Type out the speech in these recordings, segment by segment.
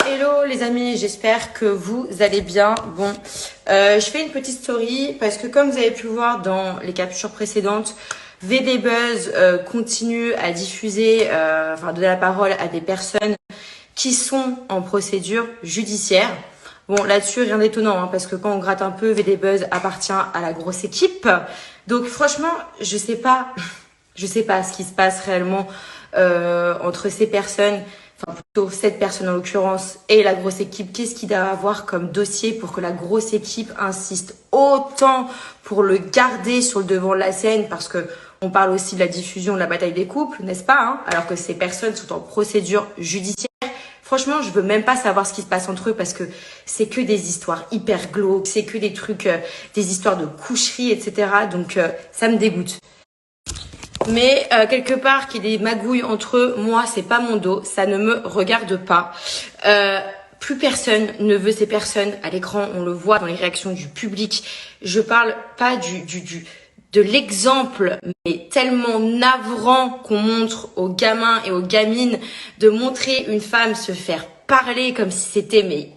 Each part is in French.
Hello les amis, j'espère que vous allez bien. Bon, je fais une petite story parce que comme vous avez pu voir dans les captures précédentes, VD Buzz continue à diffuser, donner la parole à des personnes qui sont en procédure judiciaire. Bon, là-dessus, rien d'étonnant, parce que quand on gratte un peu, VD Buzz appartient à la grosse équipe. Donc franchement, je sais pas ce qui se passe réellement entre ces personnes, enfin plutôt cette personne en l'occurrence, et la grosse équipe. Qu'est-ce qu'il doit avoir comme dossier pour que la grosse équipe insiste autant pour le garder sur le devant de la scène? Parce que on parle aussi de la diffusion de la bataille des couples, n'est-ce pas, alors que ces personnes sont en procédure judiciaire. Franchement, je veux même pas savoir ce qui se passe entre eux parce que c'est que des histoires hyper glauques, c'est que des trucs, des histoires de coucherie, etc. Donc ça me dégoûte. Mais quelque part qu'il y ait des magouilles entre eux, moi c'est pas mon dos, ça ne me regarde pas. Plus personne ne veut ces personnes à l'écran, on le voit dans les réactions du public. Je parle pas de l'exemple, mais tellement navrant qu'on montre aux gamins et aux gamines de montrer une femme se faire parler comme si c'était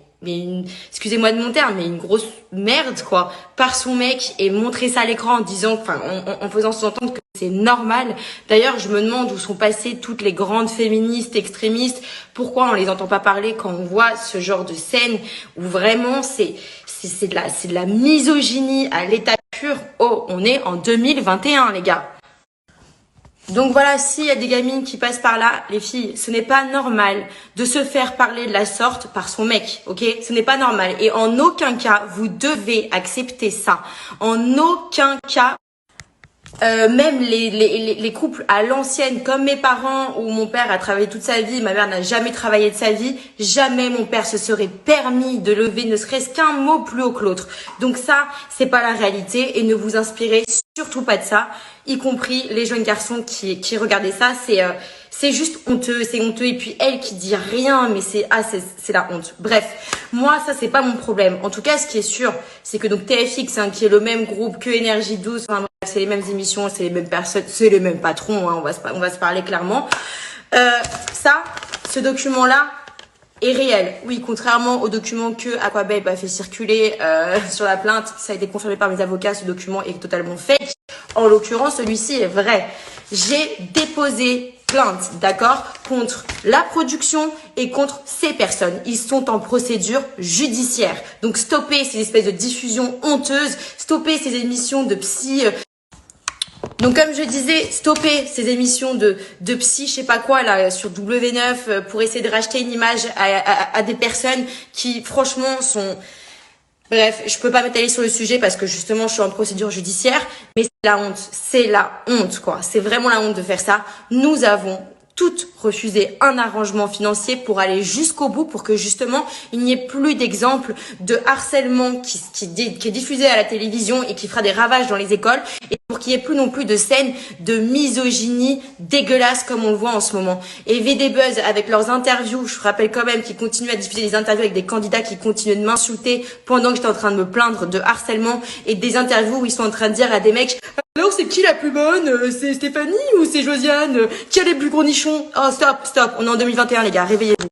excusez-moi de mon terme, mais une grosse merde quoi, par son mec, et montrer ça à l'écran en disant, en faisant sous-entendre que c'est normal. D'ailleurs, je me demande où sont passées toutes les grandes féministes extrémistes. Pourquoi on les entend pas parler quand on voit ce genre de scène où vraiment c'est de la misogynie à l'état pur. Oh, on est en 2021 les gars. Donc voilà, s'il y a des gamines qui passent par là, les filles, ce n'est pas normal de se faire parler de la sorte par son mec, ok? Ce n'est pas normal. Et en aucun cas, vous devez accepter ça. En aucun cas. Même les couples à l'ancienne, comme mes parents, où mon père a travaillé toute sa vie, ma mère n'a jamais travaillé de sa vie, jamais mon père se serait permis de lever ne serait-ce qu'un mot plus haut que l'autre. Donc ça, c'est pas la réalité, et ne vous inspirez surtout pas de ça, y compris les jeunes garçons qui regardaient ça. C'est juste honteux, c'est honteux. Et puis elle qui dit rien, mais c'est la honte. Bref, moi ça c'est pas mon problème. En tout cas, ce qui est sûr, c'est que donc TFX, qui est le même groupe que Énergie 12, c'est les mêmes émissions, c'est les mêmes personnes, c'est les mêmes patrons, on va se parler clairement. Ce document-là est réel. Oui, contrairement au document que Aquababe a fait circuler sur la plainte, ça a été confirmé par mes avocats, ce document est totalement fake. En l'occurrence, celui-ci est vrai. J'ai déposé plainte, d'accord, contre la production et contre ces personnes. Ils sont en procédure judiciaire. Donc stoppez ces espèces de diffusions honteuses, stoppez ces émissions de psy. Donc comme je disais, stoppez ces émissions de psy, je sais pas quoi là sur W9 pour essayer de racheter une image à des personnes qui franchement sont... Bref, je peux pas m'étaler sur le sujet parce que justement je suis en procédure judiciaire, mais c'est la honte quoi. C'est vraiment la honte de faire ça. Nous avons toutes refusé un arrangement financier pour aller jusqu'au bout, pour que justement il n'y ait plus d'exemples de harcèlement qui est diffusé à la télévision et qui fera des ravages dans les écoles, et pour qu'il n'y ait plus non plus de scènes de misogynie dégueulasse comme on le voit en ce moment. Et VD Buzz avec leurs interviews, je vous rappelle quand même qu'ils continuent à diffuser des interviews avec des candidats qui continuent de m'insulter pendant que j'étais en train de me plaindre de harcèlement, et des interviews où ils sont en train de dire à des mecs: alors c'est qui la plus bonne? C'est Stéphanie ou c'est Josiane? Qui a les plus gros nichons? Oh stop, on est en 2021 les gars, réveillez-vous.